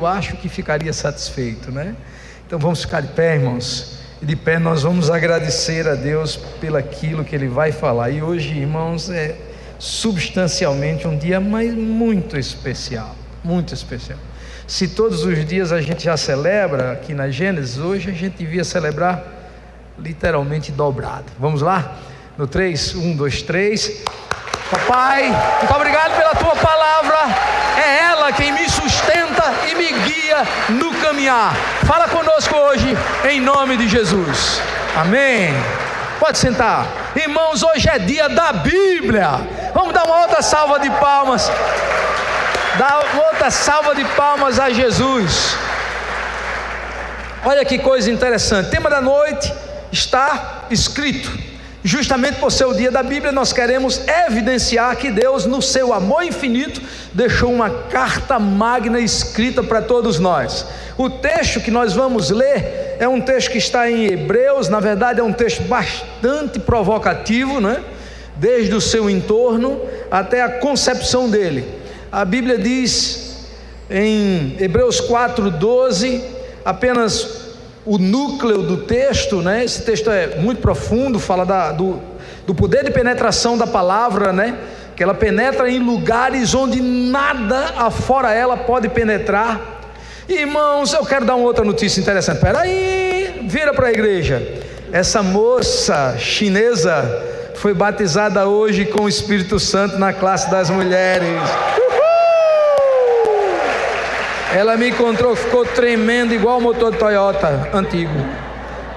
eu acho que ficaria satisfeito, né? Então vamos ficar de pé, irmãos, e de pé nós vamos agradecer a Deus pelaquilo que Ele vai falar. E hoje, irmãos, é substancialmente um dia muito especial, muito especial. Se todos os dias a gente já celebra aqui na Gênesis, hoje a gente devia celebrar literalmente dobrado. Vamos lá? No 3, 1, 2, 3. Papai, muito obrigado pela Tua palavra, é ela quem me sustenta e me guia no caminhar. Fala conosco hoje, em nome de Jesus, amém. Pode sentar. Irmãos, hoje é dia da Bíblia. Vamos dar uma outra salva de palmas. Dá outra salva de palmas a Jesus. Olha que coisa interessante. O tema da noite está escrito. Justamente por ser o dia da Bíblia, nós queremos evidenciar que Deus, no seu amor infinito, deixou uma carta magna escrita para todos nós. O texto que nós vamos ler é um texto que está em Hebreus. Na verdade é um texto bastante provocativo, né? Desde o seu entorno até a concepção dele. A Bíblia diz em Hebreus 4:12, apenas o núcleo do texto, né? Esse texto é muito profundo, fala do poder de penetração da palavra, né? Que ela penetra em lugares onde nada afora ela pode penetrar. Irmãos, eu quero dar uma outra notícia interessante. Espera aí, vira para a igreja. Essa moça chinesa foi batizada hoje com o Espírito Santo na classe das mulheres. Ela me encontrou, ficou tremendo igual o motor do Toyota antigo,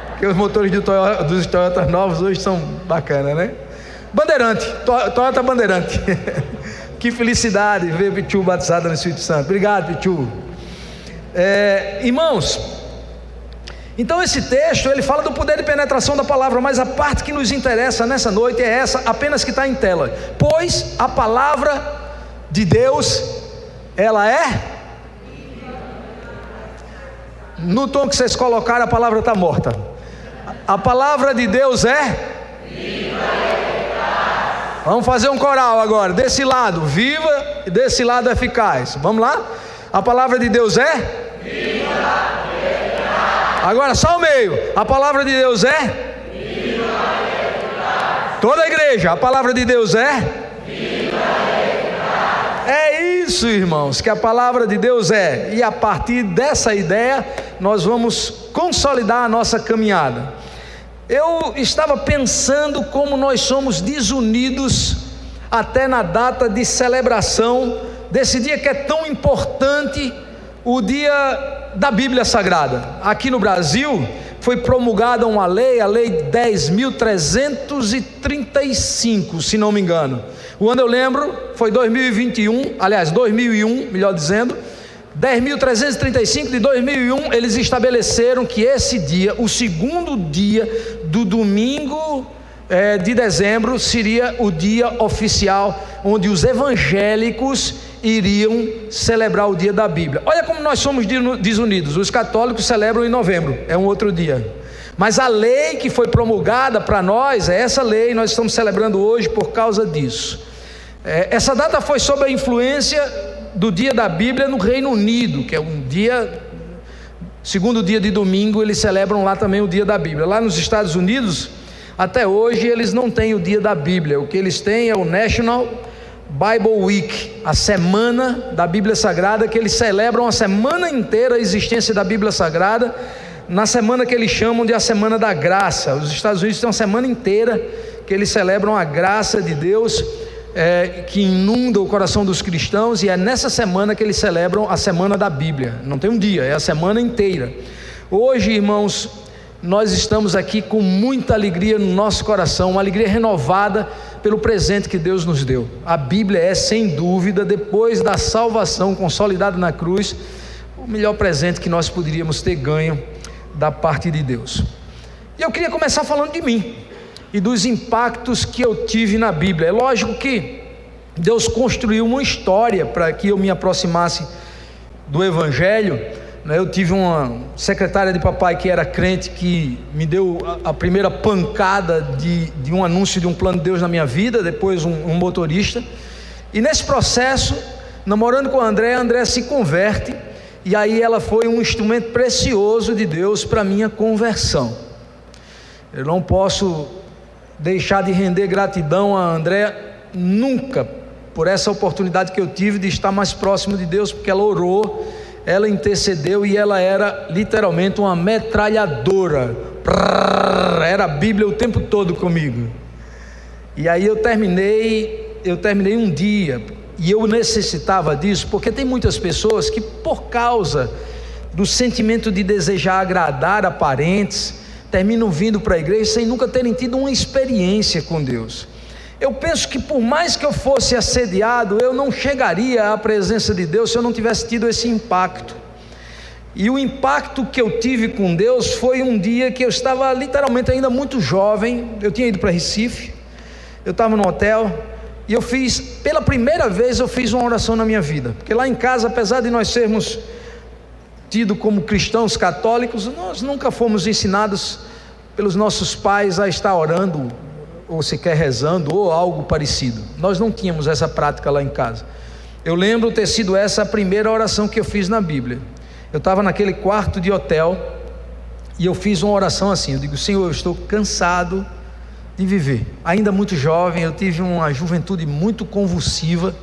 porque os motores dos Toyotas novos hoje são bacanas, né? Bandeirante, Toyota Bandeirante. Que felicidade ver Pichu batizada no Espírito Santo. Obrigado, Pichu. Irmãos, então esse texto ele fala do poder de penetração da palavra, mas a parte que nos interessa nessa noite é essa, apenas que está em tela. Pois a palavra de Deus, ela é... No tom que vocês colocaram, a palavra está morta. A palavra de Deus é viva e eficaz. Vamos fazer um coral agora. Desse lado, viva, e desse lado, eficaz. Vamos lá? A palavra de Deus é viva e eficaz. Agora só o meio. A palavra de Deus é viva e eficaz. Toda a igreja. A palavra de Deus é viva e eficaz. É isso, irmãos, que a palavra de Deus é. E a partir dessa ideia nós vamos consolidar a nossa caminhada. Eu estava pensando como nós somos desunidos até na data de celebração desse dia que é tão importante, o dia da Bíblia Sagrada. Aqui no Brasil foi promulgada uma lei, a lei 10.335, se não me engano. O ano eu lembro foi 2021, aliás 2001, melhor dizendo, 10.335 de 2001, eles estabeleceram que esse dia, o segundo dia do domingo de dezembro, seria o dia oficial onde os evangélicos iriam celebrar o dia da Bíblia. Olha como nós somos desunidos. Os católicos celebram em novembro, é um outro dia, mas a lei que foi promulgada para nós é essa lei, nós estamos celebrando hoje por causa disso. Essa data foi sob a influência do dia da Bíblia no Reino Unido, que é um dia, segundo dia de domingo, eles celebram lá também o dia da Bíblia. Lá nos Estados Unidos, até hoje, eles não têm o dia da Bíblia. O que eles têm é o National Bible Week, a semana da Bíblia Sagrada, que eles celebram a semana inteira a existência da Bíblia Sagrada, na semana que eles chamam de a Semana da Graça. Os Estados Unidos têm uma semana inteira que eles celebram a graça de Deus, que inunda o coração dos cristãos, e é nessa semana que eles celebram a Semana da Bíblia. Não tem um dia, é a semana inteira. Hoje, irmãos, nós estamos aqui com muita alegria no nosso coração, uma alegria renovada pelo presente que Deus nos deu. A Bíblia é, sem dúvida, depois da salvação consolidada na cruz, o melhor presente que nós poderíamos ter ganho da parte de Deus. E eu queria começar falando de mim e dos impactos que eu tive na Bíblia. É lógico que Deus construiu uma história para que eu me aproximasse do Evangelho. Eu tive uma secretária de papai que era crente, que me deu a primeira pancada de um anúncio de um plano de Deus na minha vida, depois um motorista, e nesse processo, namorando com a André se converte, e aí ela foi um instrumento precioso de Deus para minha conversão. Eu não posso deixar de render gratidão a Andréa nunca, por essa oportunidade que eu tive de estar mais próximo de Deus, porque ela orou, ela intercedeu e ela era literalmente uma metralhadora, era a Bíblia o tempo todo comigo. E aí eu terminei um dia, e eu necessitava disso, porque tem muitas pessoas que, por causa do sentimento de desejar agradar a parentes, terminam vindo para a igreja sem nunca terem tido uma experiência com Deus. Eu penso que por mais que eu fosse assediado, eu não chegaria à presença de Deus se eu não tivesse tido esse impacto. E o impacto que eu tive com Deus foi um dia que eu estava literalmente ainda muito jovem. Eu tinha ido para Recife, eu estava no hotel, e pela primeira vez eu fiz uma oração na minha vida, porque lá em casa, apesar de nós sermos tidos como cristãos católicos, nós nunca fomos ensinados pelos nossos pais a estar orando, ou sequer rezando, ou algo parecido. Nós não tínhamos essa prática lá em casa. Eu lembro ter sido essa a primeira oração que eu fiz na Bíblia. Eu estava naquele quarto de hotel, e eu fiz uma oração assim, eu digo: Senhor, eu estou cansado de viver, ainda muito jovem, eu tive uma juventude muito convulsiva,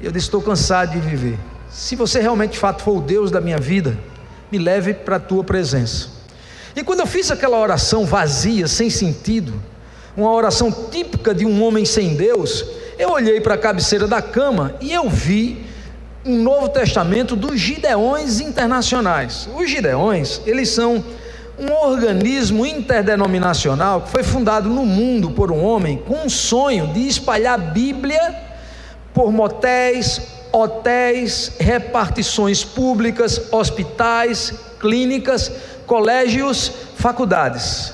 eu disse: estou cansado de viver. Se você realmente de fato for o Deus da minha vida, me leve para a tua presença. E quando eu fiz aquela oração vazia, sem sentido, uma oração típica de um homem sem Deus, eu olhei para a cabeceira da cama e eu vi um Novo Testamento dos Gideões Internacionais. Os Gideões, eles são um organismo interdenominacional que foi fundado no mundo por um homem com um sonho de espalhar a Bíblia por motéis, hotéis, repartições públicas, hospitais, clínicas, colégios, faculdades.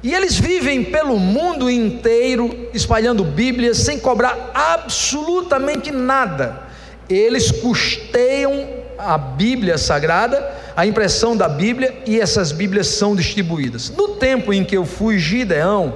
E eles vivem pelo mundo inteiro espalhando Bíblias sem cobrar absolutamente nada. Eles custeiam a Bíblia Sagrada, a impressão da Bíblia, e essas Bíblias são distribuídas. No tempo em que eu fui Gideão,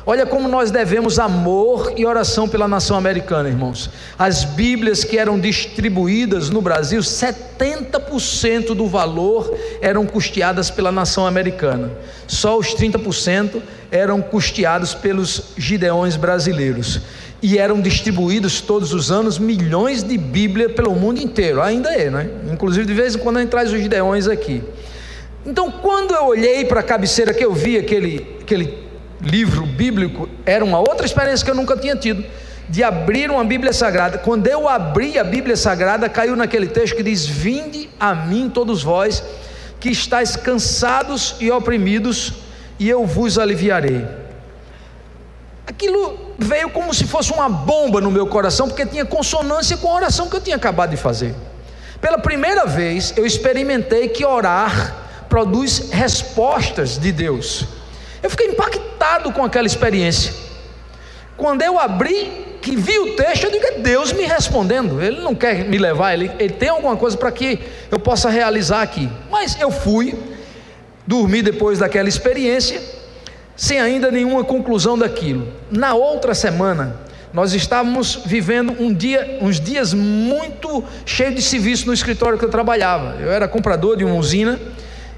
olha como nós devemos amor e oração pela nação americana, irmãos. As Bíblias que eram distribuídas no Brasil, 70% do valor eram custeadas pela nação americana. Só os 30% eram custeados pelos Gideões brasileiros. E eram distribuídos todos os anos milhões de Bíblias pelo mundo inteiro. Ainda é, né? Inclusive de vez em quando a gente traz os Gideões aqui. Então, quando eu olhei para a cabeceira, que eu vi aquele livro bíblico, era uma outra experiência que eu nunca tinha tido, de abrir uma Bíblia Sagrada. Quando eu abri a Bíblia Sagrada, caiu naquele texto que diz: vinde a mim todos vós que estáis cansados e oprimidos, e eu vos aliviarei. Aquilo veio como se fosse uma bomba no meu coração, porque tinha consonância com a oração que eu tinha acabado de fazer. Pela primeira vez eu experimentei que orar produz respostas de Deus. Eu fiquei impactado com aquela experiência. Quando eu abri, que vi o texto, eu digo: é Deus me respondendo. Ele não quer me levar, ele tem alguma coisa para que eu possa realizar aqui. Mas eu fui dormir depois daquela experiência, sem ainda nenhuma conclusão daquilo. Na outra semana, nós estávamos vivendo uns dias muito cheios de serviço no escritório que eu trabalhava. Eu era comprador de uma usina,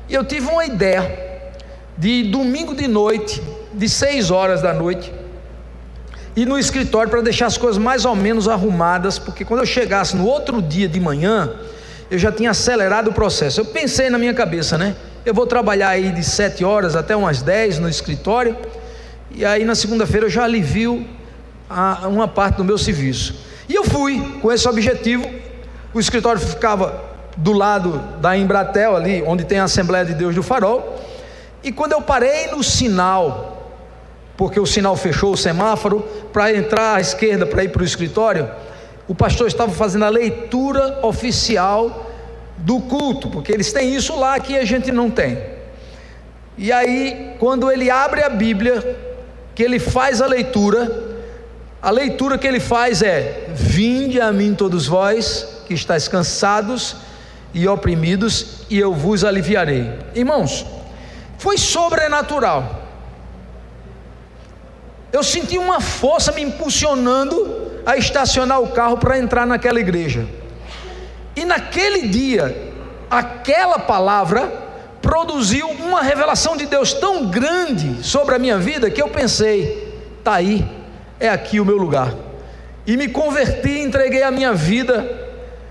e eu tive uma ideia de domingo de noite, de 6 horas da noite, ir no escritório para deixar as coisas mais ou menos arrumadas, porque quando eu chegasse no outro dia de manhã, eu já tinha acelerado o processo. Eu pensei na minha cabeça, né? Eu vou trabalhar aí de 7 horas até umas 10 no escritório, e aí na segunda-feira eu já alivio uma parte do meu serviço. E eu fui com esse objetivo. O escritório ficava do lado da Embratel, ali onde tem a Assembleia de Deus do Farol. E quando eu parei no sinal, porque o sinal fechou, o semáforo, para entrar à esquerda para ir para o escritório, o pastor estava fazendo a leitura oficial do culto, porque eles têm isso lá que a gente não tem. E aí, quando ele abre a Bíblia, que ele faz a leitura que ele faz é: vinde a mim todos vós que estáis cansados e oprimidos, e eu vos aliviarei. Irmãos, foi sobrenatural. Eu senti uma força me impulsionando a estacionar o carro para entrar naquela igreja. E naquele dia aquela palavra produziu uma revelação de Deus tão grande sobre a minha vida, que eu pensei, está aí, é aqui o meu lugar, e me converti, entreguei a minha vida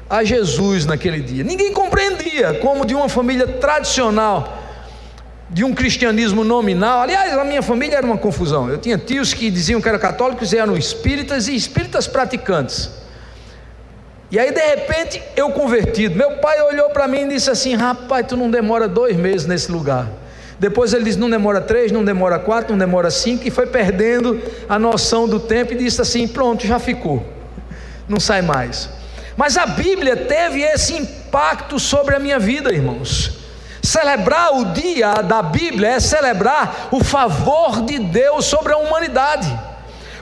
a Jesus naquele dia. Ninguém compreendia, como de uma família tradicional, de um cristianismo nominal. Aliás, a minha família era uma confusão. Eu tinha tios que diziam que eram católicos e eram espíritas, e espíritas praticantes. E aí de repente eu convertido, meu pai olhou para mim e disse assim: rapaz, tu não demora 2 meses nesse lugar. Depois ele disse: não demora 3, não demora 4, não demora 5, e foi perdendo a noção do tempo e disse assim: pronto, já ficou, não sai mais. Mas a Bíblia teve esse impacto sobre a minha vida, irmãos. Celebrar o dia da Bíblia é celebrar o favor de Deus sobre a humanidade.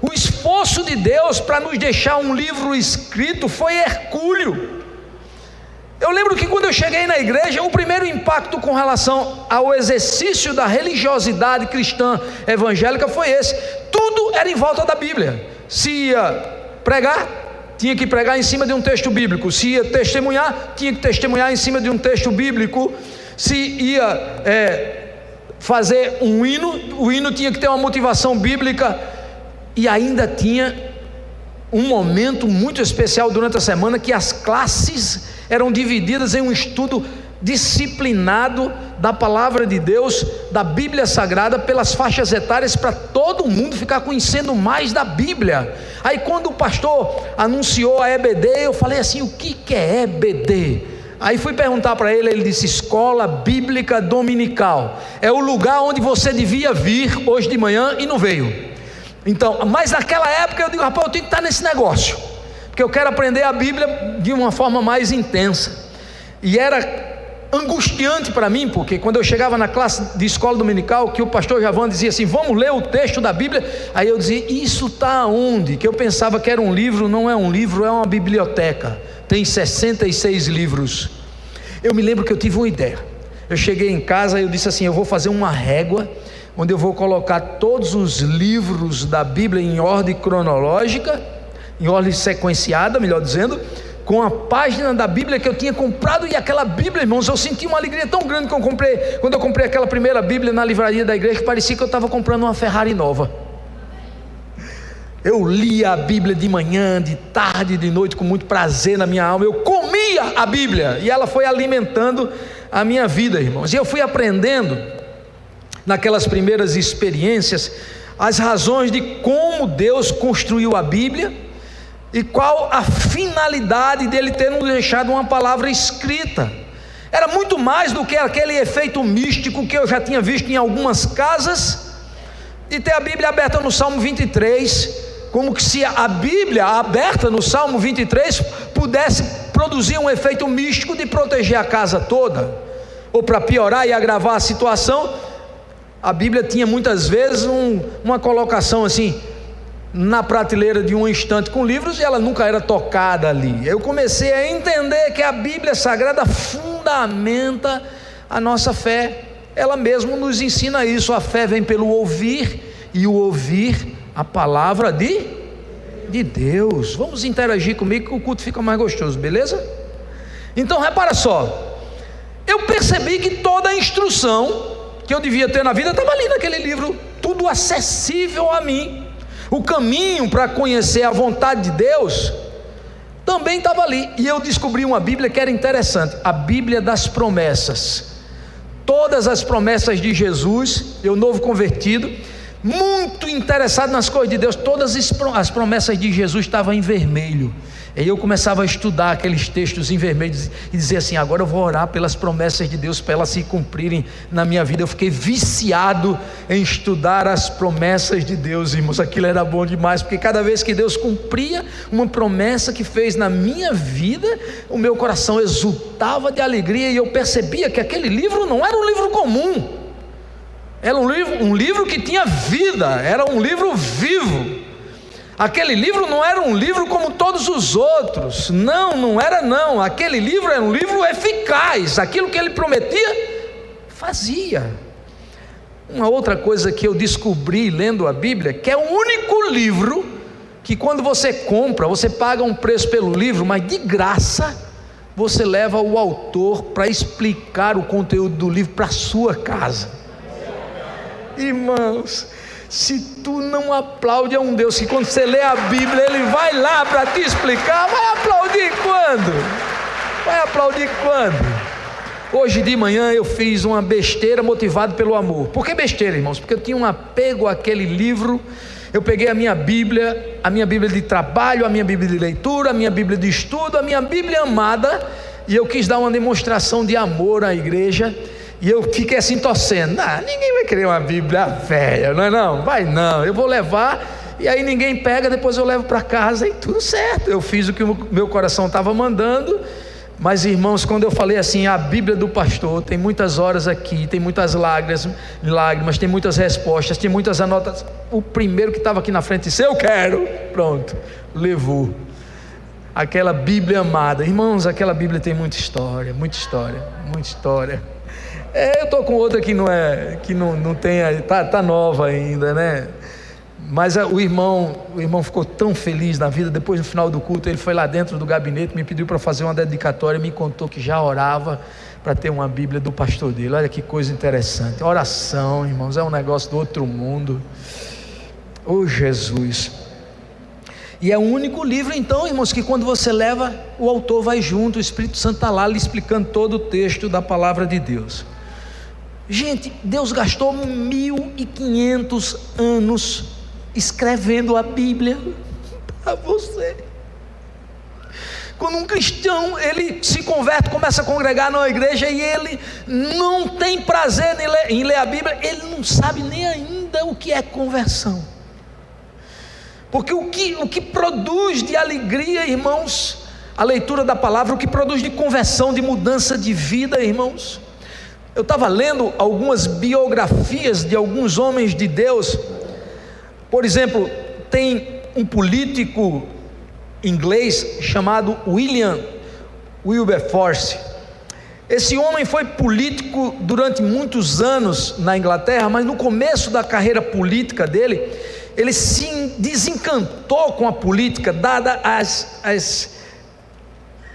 O esforço de Deus para nos deixar um livro escrito foi hercúleo. Eu lembro que quando eu cheguei na igreja, o primeiro impacto com relação ao exercício da religiosidade cristã evangélica foi esse: tudo era em volta da Bíblia. Se ia pregar, tinha que pregar em cima de um texto bíblico. Se ia testemunhar, tinha que testemunhar em cima de um texto bíblico. Se ia fazer um hino, o hino tinha que ter uma motivação bíblica. E ainda tinha um momento muito especial durante a semana, que as classes eram divididas em um estudo disciplinado da palavra de Deus, da Bíblia Sagrada, pelas faixas etárias, para todo mundo ficar conhecendo mais da Bíblia. Aí quando o pastor anunciou a EBD, eu falei assim: o que é EBD? Aí fui perguntar para ele, ele disse: Escola Bíblica Dominical. É o lugar onde você devia vir hoje de manhã e não veio. Então, mas naquela época eu digo: rapaz, eu tenho que estar nesse negócio, porque eu quero aprender a Bíblia de uma forma mais intensa. E era angustiante para mim, porque quando eu chegava na classe de escola dominical, que o pastor Javan dizia assim: vamos ler o texto da Bíblia, aí eu dizia: isso está onde? Que eu pensava que era um livro. Não é um livro, é uma biblioteca, tem 66 livros. Eu me lembro que eu tive uma ideia. Eu cheguei em casa e eu disse assim: eu vou fazer uma régua, onde eu vou colocar todos os livros da Bíblia em ordem cronológica, em ordem sequenciada, melhor dizendo, com a página da Bíblia que eu tinha comprado. E aquela Bíblia, irmãos, eu senti uma alegria tão grande que quando eu comprei aquela primeira Bíblia na livraria da igreja, que parecia que eu estava comprando uma Ferrari nova. Eu lia a Bíblia de manhã, de tarde, de noite, com muito prazer na minha alma. Eu comia a Bíblia e ela foi alimentando a minha vida, irmãos. E eu fui aprendendo naquelas primeiras experiências as razões de como Deus construiu a Bíblia e qual a finalidade dele ter nos deixado uma palavra escrita. Era muito mais do que aquele efeito místico que eu já tinha visto em algumas casas, de ter a Bíblia aberta no Salmo 23, como que se a Bíblia aberta no Salmo 23 pudesse produzir um efeito místico de proteger a casa toda, ou para piorar e agravar a situação. A Bíblia tinha muitas vezes uma colocação assim na prateleira de um estante com livros, e ela nunca era tocada ali. Eu comecei a entender que a Bíblia Sagrada fundamenta a nossa fé. Ela mesmo nos ensina isso: a fé vem pelo ouvir, e o ouvir a palavra de Deus. Vamos interagir comigo que o culto fica mais gostoso, beleza? Então repara só, eu percebi que toda a instrução que eu devia ter na vida estava ali naquele livro, tudo acessível a mim. O caminho para conhecer a vontade de Deus também estava ali. E eu descobri uma Bíblia que era interessante, a Bíblia das promessas. Todas as promessas de Jesus, eu novo convertido, muito interessado nas coisas de Deus, todas as promessas de Jesus estavam em vermelho. E eu começava a estudar aqueles textos em vermelho e dizer assim: agora eu vou orar pelas promessas de Deus, para elas se cumprirem na minha vida. Eu fiquei viciado em estudar as promessas de Deus, irmãos. Aquilo era bom demais, porque cada vez que Deus cumpria uma promessa que fez na minha vida, o meu coração exultava de alegria, e eu percebia que aquele livro não era um livro comum, era um livro que tinha vida, era um livro vivo. Aquele livro não era um livro como todos os outros, não era não. Aquele livro era um livro eficaz, aquilo que ele prometia, fazia. Uma outra coisa que eu descobri lendo a Bíblia, que é o único livro que quando você compra, você paga um preço pelo livro, mas de graça você leva o autor para explicar o conteúdo do livro para a sua casa. Irmãos, se tu não aplaude a um Deus que quando você lê a Bíblia ele vai lá para te explicar, vai aplaudir quando? Vai aplaudir quando? Hoje de manhã eu fiz uma besteira motivado pelo amor. Por que besteira, irmãos? Porque eu tinha um apego àquele livro. Eu peguei a minha Bíblia de trabalho, a minha Bíblia de leitura, a minha Bíblia de estudo, a minha Bíblia amada, e eu quis dar uma demonstração de amor à igreja, e eu fiquei assim torcendo, ninguém vai querer uma Bíblia velha, não, vai não, eu vou levar, e aí ninguém pega, depois eu levo para casa e tudo certo. Eu fiz o que o meu coração estava mandando. Mas irmãos, quando eu falei assim, a Bíblia do pastor, tem muitas horas aqui, tem muitas lágrimas, tem muitas respostas, tem muitas anotações. O primeiro que estava aqui na frente disse, eu quero, pronto, levou. Aquela Bíblia amada, irmãos, aquela Bíblia tem muita história, muita história, muita história. Eu estou com outra que não tem, tá nova ainda, né? Mas o irmão ficou tão feliz na vida. Depois, no final do culto, ele foi lá dentro do gabinete, me pediu para fazer uma dedicatória, me contou que já orava para ter uma Bíblia do pastor dele. Olha que coisa interessante. Oração, irmãos, é um negócio do outro mundo. Oh Jesus. E é o único livro então, irmãos, que quando você leva, o autor vai junto, o Espírito Santo está lá lhe explicando todo o texto da palavra de Deus. Gente, Deus gastou 1500 anos escrevendo a Bíblia para você. Quando um cristão ele se converte, começa a congregar na igreja e ele não tem prazer em ler a Bíblia, ele não sabe nem ainda o que é conversão. Porque o que produz de alegria, irmãos, a leitura da palavra, o que produz de conversão, de mudança de vida, irmãos. Eu estava lendo algumas biografias de alguns homens de Deus. Por exemplo, tem um político inglês chamado William Wilberforce. Esse homem foi político durante muitos anos na Inglaterra, mas no começo da carreira política dele, ele se desencantou com a política, dada as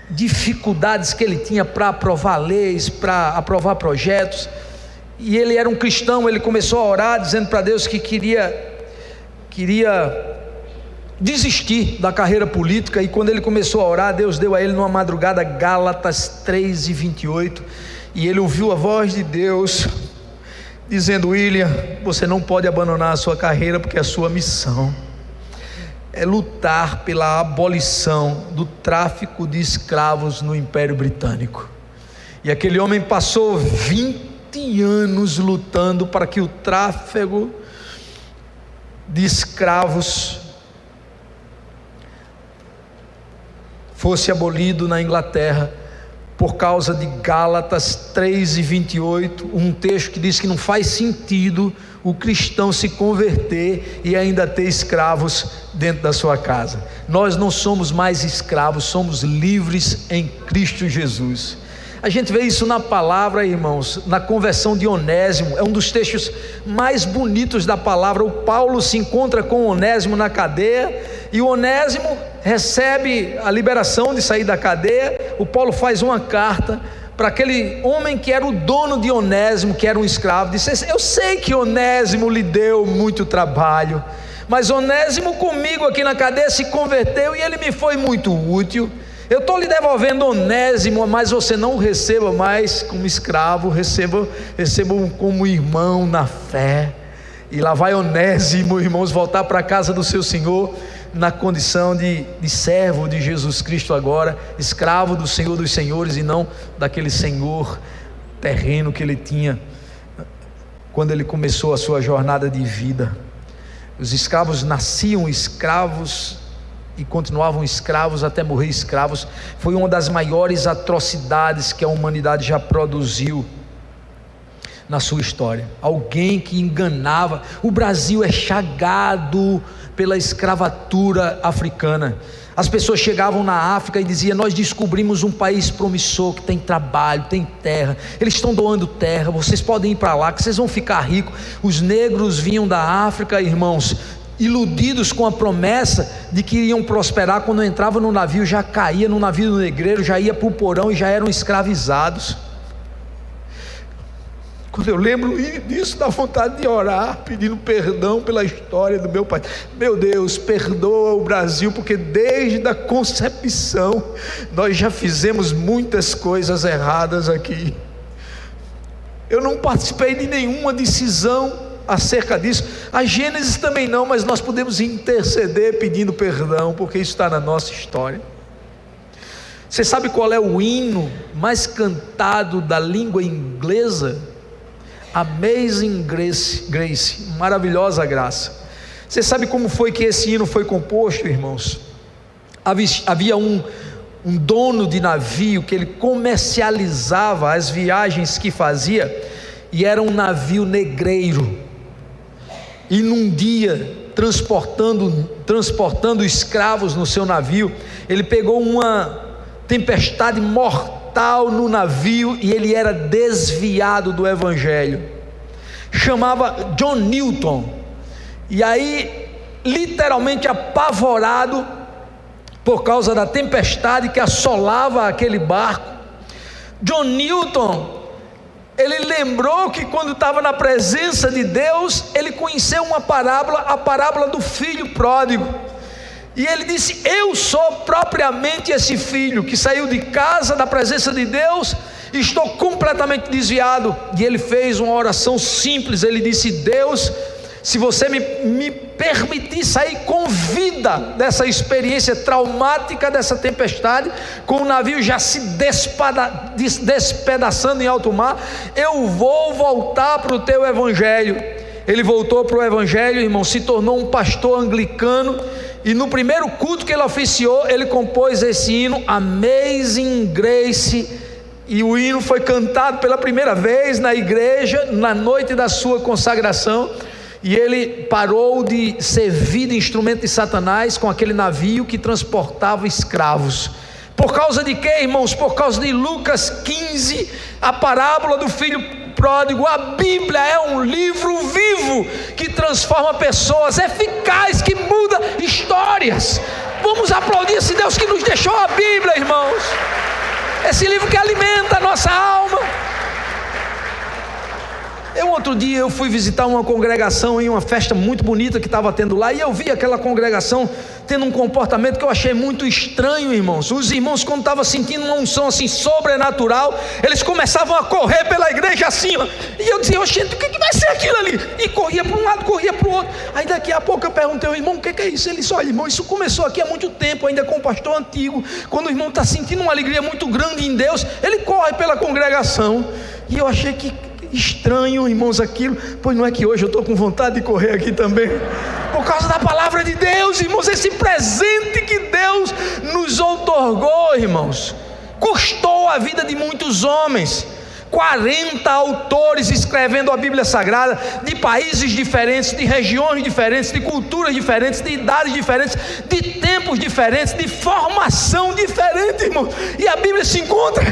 dificuldades que ele tinha para aprovar leis, para aprovar projetos. E ele era um cristão, ele começou a orar dizendo para Deus que queria desistir da carreira política. E quando ele começou a orar, Deus deu a ele numa madrugada Gálatas 3:28, e ele ouviu a voz de Deus dizendo: William, você não pode abandonar a sua carreira, porque a sua missão é lutar pela abolição do tráfico de escravos no Império Britânico. E aquele homem passou 20 anos lutando para que o tráfego de escravos fosse abolido na Inglaterra, por causa de Gálatas 3:28, um texto que diz que não faz sentido o cristão se converter e ainda ter escravos dentro da sua casa. Nós não somos mais escravos, somos livres em Cristo Jesus. A gente vê isso na palavra, irmãos, na conversão de Onésimo. É um dos textos mais bonitos da palavra. O Paulo se encontra com Onésimo na cadeia, e o Onésimo recebe a liberação de sair da cadeia. O Paulo faz uma carta para aquele homem que era o dono de Onésimo, que era um escravo. Disse: eu sei que Onésimo lhe deu muito trabalho, mas Onésimo comigo aqui na cadeia se converteu e ele me foi muito útil. Eu estou lhe devolvendo Onésimo, mas você não o receba mais como escravo, receba como irmão na fé. E lá vai Onésimo, irmãos, voltar para a casa do seu Senhor, na condição de servo de Jesus Cristo agora, escravo do Senhor dos senhores, e não daquele senhor terreno que ele tinha quando ele começou a sua jornada de vida. Os escravos nasciam escravos e continuavam escravos até morrer escravos. Foi uma das maiores atrocidades que a humanidade já produziu na sua história. Alguém que enganava. O Brasil é chagado pela escravatura africana. As pessoas chegavam na África e diziam: nós descobrimos um país promissor, que tem trabalho, tem terra, eles estão doando terra, vocês podem ir para lá que vocês vão ficar ricos. Os negros vinham da África, irmãos, iludidos com a promessa de que iriam prosperar, quando entravam no navio já caía no navio do negreiro, já ia para o porão e já eram escravizados. Quando eu lembro disso, dá vontade de orar, pedindo perdão pela história do meu pai. Meu Deus, perdoa o Brasil, porque desde a concepção nós já fizemos muitas coisas erradas aqui. Eu não participei de nenhuma decisão acerca disso, a Gênesis também não, mas nós podemos interceder pedindo perdão, porque isso está na nossa história. Você sabe qual é o hino mais cantado da língua inglesa? Amazing Grace, maravilhosa graça. Você sabe como foi que esse hino foi composto, irmãos? Havia um dono de navio que ele comercializava as viagens que fazia, e era um navio negreiro, e num dia transportando escravos no seu navio, ele pegou uma tempestade mortal no navio, e ele era desviado do evangelho. Chamava John Newton. E aí, literalmente apavorado por causa da tempestade que assolava aquele barco, John Newton, ele lembrou que quando estava na presença de Deus, ele conheceu uma parábola, a parábola do filho pródigo. E ele disse: eu sou propriamente esse filho que saiu de casa, da presença de Deus, e estou completamente desviado. E ele fez uma oração simples, ele disse: Deus, se você me permitir sair com vida dessa experiência traumática, dessa tempestade, com o navio já se despedaçando em alto mar, eu vou voltar para o teu evangelho. Ele voltou para o evangelho, irmão, se tornou um pastor anglicano, e no primeiro culto que ele oficiou, ele compôs esse hino, Amazing Grace, e o hino foi cantado pela primeira vez na igreja, na noite da sua consagração, e ele parou de servir de instrumento de Satanás com aquele navio que transportava escravos. Por causa de quê, irmãos? Por causa de Lucas 15, a parábola do filho pródigo. A Bíblia é um livro vivo que transforma pessoas, eficaz, que muda histórias. Vamos aplaudir esse Deus que nos deixou a Bíblia, irmãos. Esse livro que alimenta a nossa alma. Outro dia eu fui visitar uma congregação em uma festa muito bonita que estava tendo lá, e eu vi aquela congregação tendo um comportamento que eu achei muito estranho, irmãos. Os irmãos, quando estavam sentindo uma unção assim sobrenatural, eles começavam a correr pela igreja assim, ó. E eu dizia: gente, o que vai ser aquilo ali? E corria para um lado, corria para o outro. Aí daqui a pouco eu perguntei ao irmão: o que é isso? Ele disse: olha, irmão, isso começou aqui há muito tempo, ainda com o pastor antigo. Quando o irmão está sentindo uma alegria muito grande em Deus, ele corre pela congregação. E eu achei que estranho, irmãos, aquilo. Pois não é que hoje eu estou com vontade de correr aqui também, por causa da palavra de Deus, irmãos. Esse presente que Deus nos outorgou, irmãos, custou a vida de muitos homens. 40 autores escrevendo a Bíblia Sagrada, de países diferentes, de regiões diferentes, de culturas diferentes, de idades diferentes, de tempos diferentes, de formação diferente, irmãos. E a Bíblia se encontra,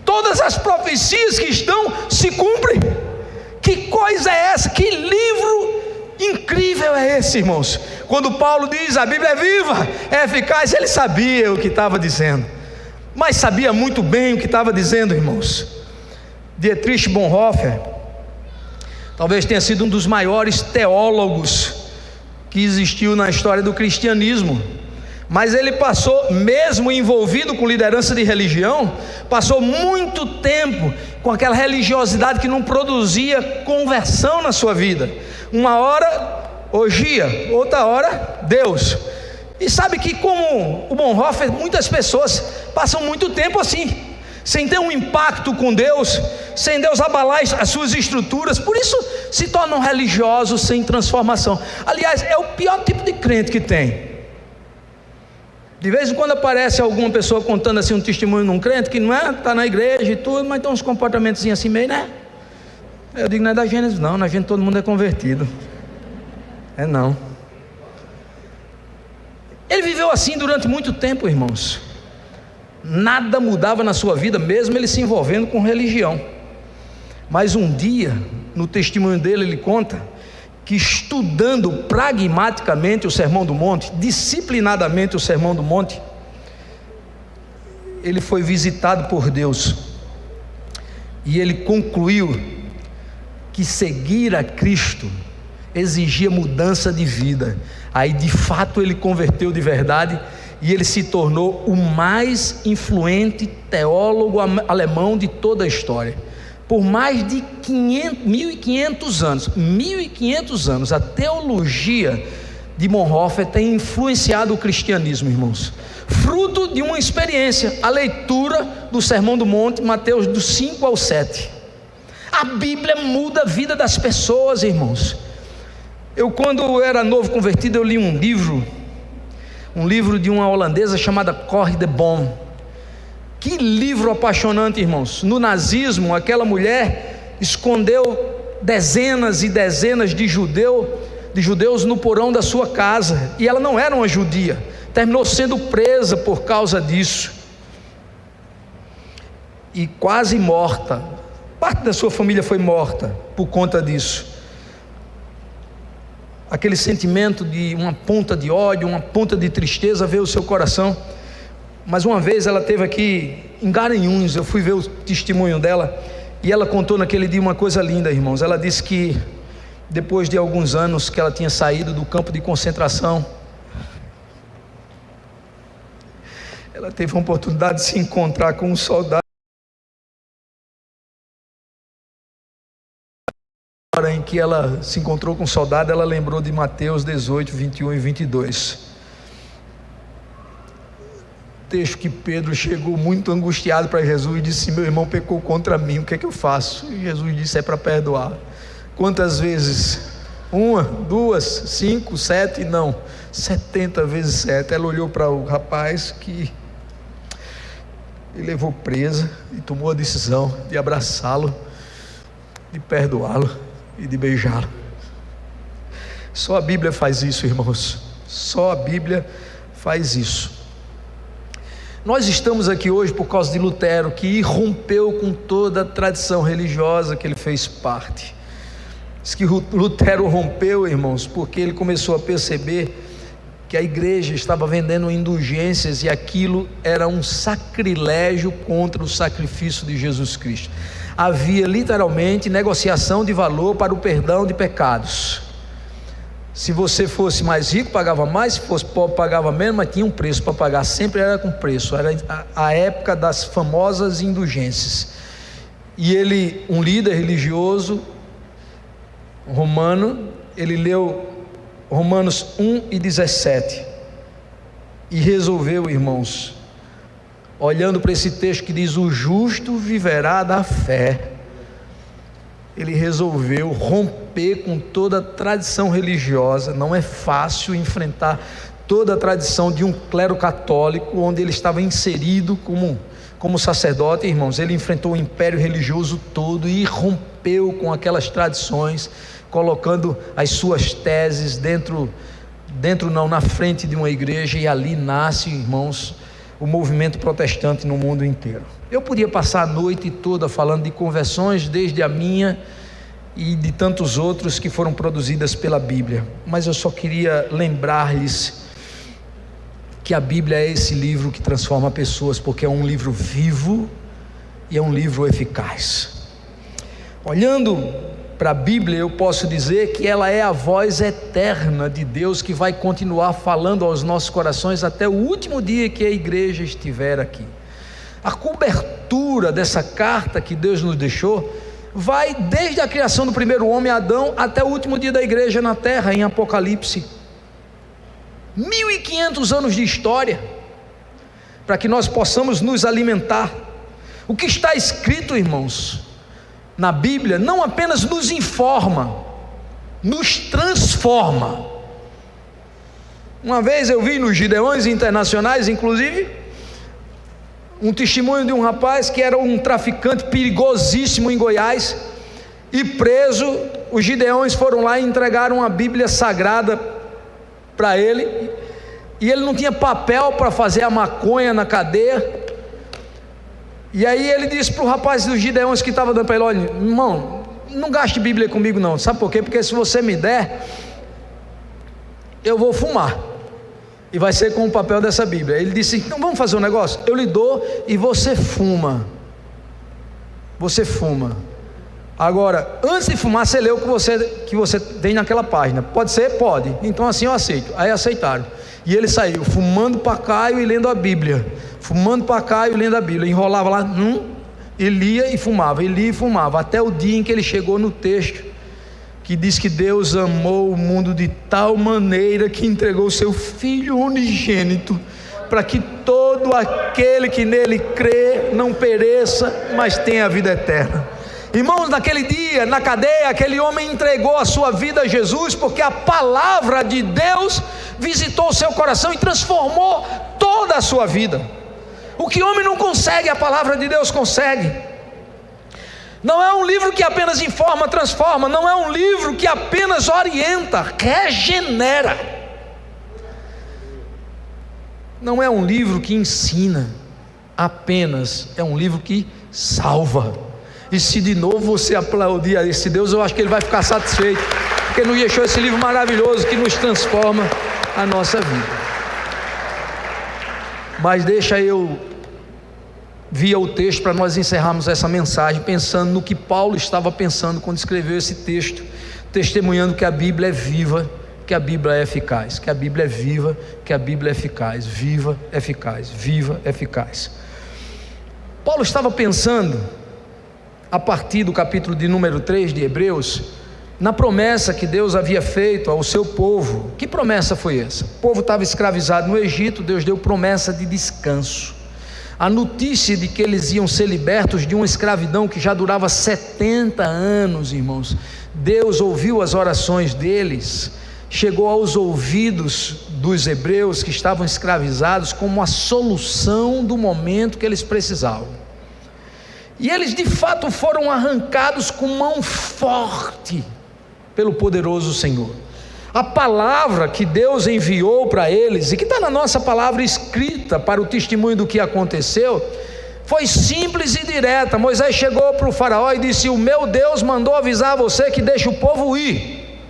todas as profecias que estão se cumprem. Que coisa é essa? Que livro incrível é esse, irmãos? Quando Paulo diz: a Bíblia é viva, é eficaz, ele sabia o que estava dizendo, mas sabia muito bem o que estava dizendo, irmãos. Dietrich Bonhoeffer talvez tenha sido um dos maiores teólogos que existiu na história do cristianismo, mas ele passou, mesmo envolvido com liderança de religião, passou muito tempo com aquela religiosidade que não produzia conversão na sua vida. Uma hora orgia, outra hora Deus. E sabe que, como o Bonhoeffer, muitas pessoas passam muito tempo assim, sem ter um impacto com Deus, sem Deus abalar as suas estruturas, por isso se tornam religiosos sem transformação. Aliás, é o pior tipo de crente que tem. De vez em quando aparece alguma pessoa contando assim um testemunho de um crente que não é, está na igreja e tudo, mas tem uns comportamentos assim meio, né? Eu digo: não é da Gênesis não, na Gênesis todo mundo é convertido. É não. Ele viveu assim durante muito tempo, irmãos. Nada mudava na sua vida, mesmo ele se envolvendo com religião. Mas um dia, no testemunho dele, ele conta que, estudando pragmaticamente o Sermão do Monte, disciplinadamente o Sermão do Monte, ele foi visitado por Deus e ele concluiu que seguir a Cristo exigia mudança de vida. Aí de fato ele converteu de verdade e ele se tornou o mais influente teólogo alemão de toda a história. Por mais de 1.500 anos, a teologia de Bonhoeffer tem influenciado o cristianismo, irmãos, fruto de uma experiência, a leitura do Sermão do Monte, Mateus do 5 ao 7. A Bíblia muda a vida das pessoas, irmãos. Quando eu era novo convertido, eu li um livro de uma holandesa chamada Corrie de Boom. Que livro apaixonante, irmãos. No nazismo, aquela mulher escondeu dezenas e dezenas de judeus no porão da sua casa, e ela não era uma judia, terminou sendo presa por causa disso, e quase morta. Parte da sua família foi morta por conta disso. Aquele sentimento de uma ponta de ódio, uma ponta de tristeza veio ao seu coração. Mas uma vez ela esteve aqui em Garanhuns, eu fui ver o testemunho dela, e ela contou naquele dia uma coisa linda, irmãos. Ela disse que depois de alguns anos que ela tinha saído do campo de concentração, ela teve a oportunidade de se encontrar com um soldado. Na hora em que ela se encontrou com um soldado, ela lembrou de Mateus 18, 21 e 22. Texto que Pedro chegou muito angustiado para Jesus e disse: meu irmão pecou contra mim, o que é que eu faço? E Jesus disse: é para perdoar. Quantas vezes? 1, 2, 5, 7? Não, 70 vezes 7. Ela olhou para o rapaz que ele levou presa e tomou a decisão de abraçá-lo, de perdoá-lo e de beijá-lo. Só a Bíblia faz isso, irmãos. Só a Bíblia faz isso. Nós estamos aqui hoje por causa de Lutero, que irrompeu com toda a tradição religiosa que ele fez parte. Diz que Lutero rompeu, irmãos, porque ele começou a perceber que a igreja estava vendendo indulgências, e aquilo era um sacrilégio contra o sacrifício de Jesus Cristo. Havia literalmente negociação de valor para o perdão de pecados. Se você fosse mais rico, pagava mais; se fosse pobre, pagava menos, mas tinha um preço para pagar, sempre era com preço. Era a época das famosas indulgências. E ele, um líder religioso romano, ele leu Romanos 1:17 e resolveu, irmãos, olhando para esse texto que diz: o justo viverá da fé, ele resolveu romper com toda a tradição religiosa. Não é fácil enfrentar toda a tradição de um clero católico, onde ele estava inserido como sacerdote, irmãos. Ele enfrentou o império religioso todo e rompeu com aquelas tradições, colocando as suas teses na frente de uma igreja, e ali nasce, irmãos, o movimento protestante no mundo inteiro. Eu podia passar a noite toda falando de conversões, desde a minha e de tantos outros que foram produzidas pela Bíblia, mas eu só queria lembrar-lhes que a Bíblia é esse livro que transforma pessoas, porque é um livro vivo e é um livro eficaz. Olhando para a Bíblia, eu posso dizer que ela é a voz eterna de Deus, que vai continuar falando aos nossos corações até o último dia que a igreja estiver aqui. A cobertura dessa carta que Deus nos deixou vai desde a criação do primeiro homem, Adão, até o último dia da igreja na terra, em Apocalipse. 1.500 anos de história, para que nós possamos nos alimentar. O que está escrito, irmãos, na Bíblia, não apenas nos informa, nos transforma. Uma vez eu vi nos Gideões Internacionais, inclusive, um testemunho de um rapaz que era um traficante perigosíssimo em Goiás, e preso. Os Gideões foram lá e entregaram a Bíblia Sagrada para ele, e ele não tinha papel para fazer a maconha na cadeia. E aí ele disse para o rapaz dos Gideões que estava dando para ele: olha, irmão, não gaste Bíblia comigo não, sabe por quê? Porque se você me der, eu vou fumar, e vai ser com o papel dessa Bíblia. Ele disse, então vamos fazer um negócio, eu lhe dou e você fuma. Agora, antes de fumar, você lê o que você tem naquela página. Pode ser? Pode. Então assim eu aceito. Aí aceitaram. E ele saiu fumando pacaio e lendo a Bíblia. Enrolava lá, e lia e fumava. Até o dia em que ele chegou no texto que diz que Deus amou o mundo de tal maneira que entregou o seu Filho unigênito, para que todo aquele que nele crê não pereça, mas tenha a vida eterna. Irmãos, naquele dia, na cadeia, aquele homem entregou a sua vida a Jesus, porque a palavra de Deus visitou o seu coração e transformou toda a sua vida. O que homem não consegue, a palavra de Deus consegue. Não é um livro que apenas informa, transforma, não é um livro que apenas orienta, regenera. Não é um livro que ensina apenas, é um livro que salva. E se de novo você aplaudir a esse Deus, eu acho que ele vai ficar satisfeito, porque nos deixou esse livro maravilhoso que nos transforma a nossa vida. Mas deixa eu via o texto para nós encerrarmos essa mensagem, pensando no que Paulo estava pensando quando escreveu esse texto, testemunhando que a Bíblia é viva, que a Bíblia é eficaz, que a Bíblia é viva, que a Bíblia é eficaz, viva, eficaz, viva, eficaz. Paulo estava pensando, a partir do capítulo de número 3 de Hebreus, na promessa que Deus havia feito ao seu povo. Que promessa foi essa? O povo estava escravizado no Egito, Deus deu promessa de descanso. A notícia de que eles iam ser libertos de uma escravidão que já durava 70 anos, irmãos. Deus ouviu as orações deles, chegou aos ouvidos dos hebreus que estavam escravizados como a solução do momento que eles precisavam. E eles de fato foram arrancados com mão forte pelo poderoso Senhor. A palavra que Deus enviou para eles, e que está na nossa palavra escrita para o testemunho do que aconteceu, foi simples e direta. Moisés chegou para o faraó e disse: o meu Deus mandou avisar você que deixa o povo ir.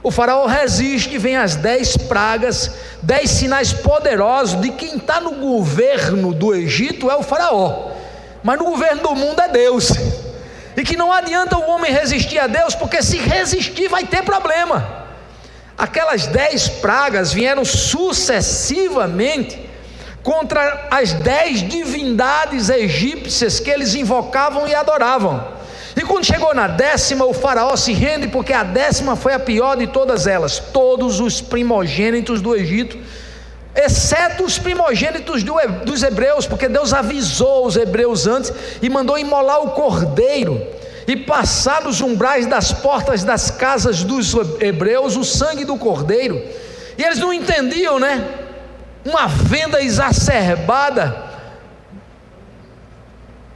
O faraó resiste, vem as 10 pragas, 10 sinais poderosos de quem está no governo do Egito é o faraó, mas no governo do mundo é Deus, e que não adianta o homem resistir a Deus, porque se resistir vai ter problema. Aquelas 10 pragas vieram sucessivamente contra as 10 divindades egípcias que eles invocavam e adoravam. E quando chegou na 10ª, o faraó se rende, porque a 10ª foi a pior de todas elas. Todos os primogênitos do Egito, exceto os primogênitos dos hebreus, porque Deus avisou os hebreus antes e mandou imolar o cordeiro e passar nos umbrais das portas das casas dos hebreus o sangue do cordeiro. E eles não entendiam, né? Uma venda exacerbada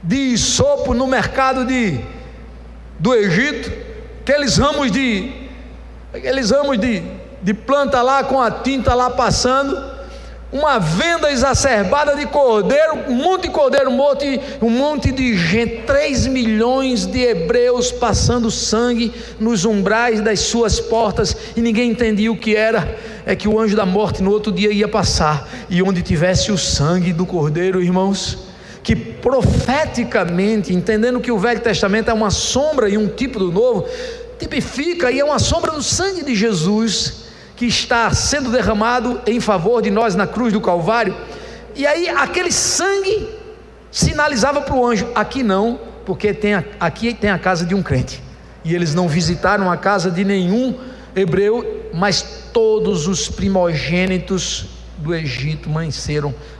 de isopo no mercado do Egito, aqueles ramos de planta lá com a tinta lá passando, uma venda exacerbada de cordeiro, um monte de cordeiro morto, um monte de gente, 3 milhões de hebreus passando sangue nos umbrais das suas portas, e ninguém entendia o que era. É que o anjo da morte no outro dia ia passar, e onde tivesse o sangue do cordeiro, irmãos, que profeticamente, entendendo que o Velho Testamento é uma sombra e um tipo do Novo, tipifica e é uma sombra do sangue de Jesus, que está sendo derramado em favor de nós na cruz do Calvário. E aí aquele sangue sinalizava para o anjo: aqui não, porque aqui tem a casa de um crente. E eles não visitaram a casa de nenhum hebreu, mas todos os primogênitos do Egito